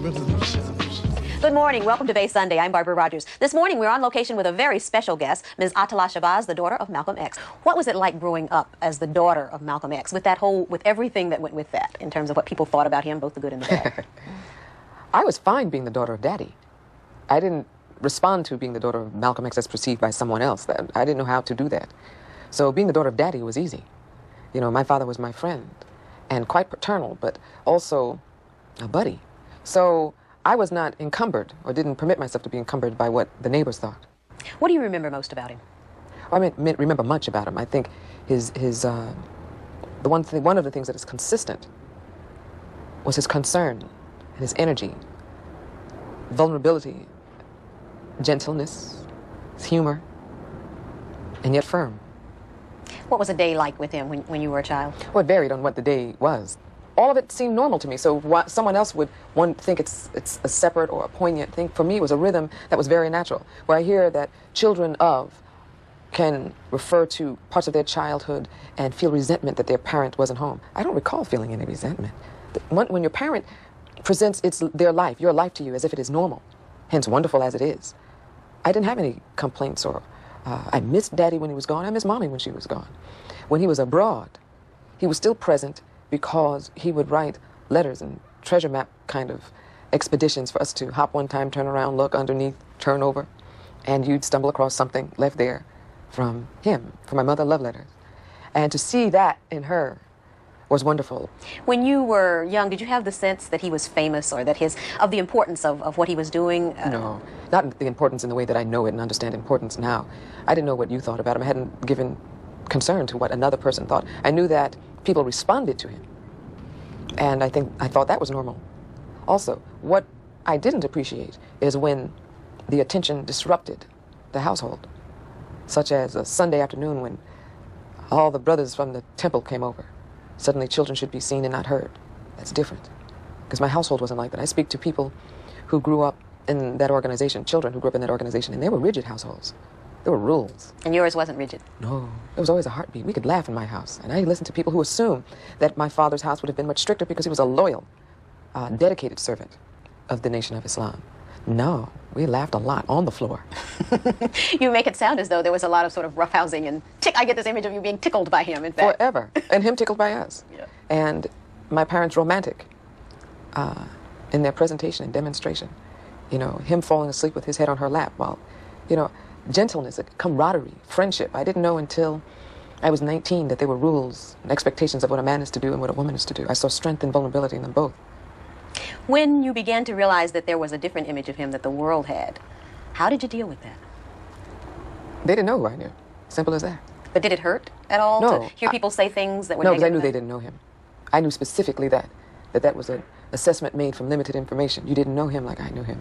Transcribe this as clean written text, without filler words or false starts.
Good morning. Welcome to Bay Sunday. I'm Barbara Rogers. This morning we're on location with a very special guest, Ms. Attallah, the daughter of Malcolm X. What was it like growing up as the daughter of Malcolm X, with everything that went with that, in terms of what people thought about him, both the good and the bad? I was fine being the daughter of Daddy. I didn't respond to being the daughter of Malcolm X as perceived by someone else. I didn't know how to do that. So being the daughter of Daddy was easy. You know, my father was my friend, and quite paternal, but also a buddy. So I was not encumbered, or didn't permit myself to be encumbered by what the neighbors thought. What do you remember most about him? I remember much about him. I think one of the things that is consistent was his concern and his energy, vulnerability, gentleness, his humor, and yet firm. What was a day like with him when you were a child? Well, it varied on what the day was. All of it seemed normal to me, so someone else would think it's a separate or a poignant thing. For me, it was a rhythm that was very natural, where I hear that children can refer to parts of their childhood and feel resentment that their parent wasn't home. I don't recall feeling any resentment. When your parent presents your life to you as if it is normal, hence wonderful as it is, I didn't have any complaints, or I missed Daddy when he was gone. I missed Mommy when she was gone. When he was abroad, he was still present, because he would write letters and treasure map kind of expeditions for us to hop one time, turn around, look underneath, turn over, and you'd stumble across something left there from him, from my mother, love letters. And to see that in her was wonderful. When you were young, did you have the sense that he was famous, or that of the importance of what he was doing? No, not the importance in the way that I know it and understand importance now. I didn't know what you thought about him. I hadn't given concern to what another person thought. I knew that people responded to him, and I thought that was normal. Also, what I didn't appreciate is when the attention disrupted the household, such as a Sunday afternoon when all the brothers from the temple came over. Suddenly children should be seen and not heard. That's different, because my household wasn't like that. I speak to people who grew up in that organization, children who grew up in that organization, and they were rigid households. There were rules. And yours wasn't rigid? No. There was always a heartbeat. We could laugh in my house. And I listened to people who assume that my father's house would have been much stricter because he was a loyal, dedicated servant of the Nation of Islam. No. We laughed a lot on the floor. You make it sound as though there was a lot of sort of roughhousing and I get this image of you being tickled by him, in fact. Forever. And him tickled by us. Yeah. And my parents romantic in their presentation and demonstration. You know, him falling asleep with his head on her lap while, you know, gentleness, camaraderie, friendship. I didn't know until I was 19 that there were rules and expectations of what a man is to do and what a woman is to do. I saw strength and vulnerability in them both. When you began to realize that there was a different image of him that the world had, how did you deal with that? They didn't know who I knew. Simple as that. But did it hurt at all to hear people say things that were negative? No, because I knew they didn't know him. I knew specifically that was an assessment made from limited information. You didn't know him like I knew him.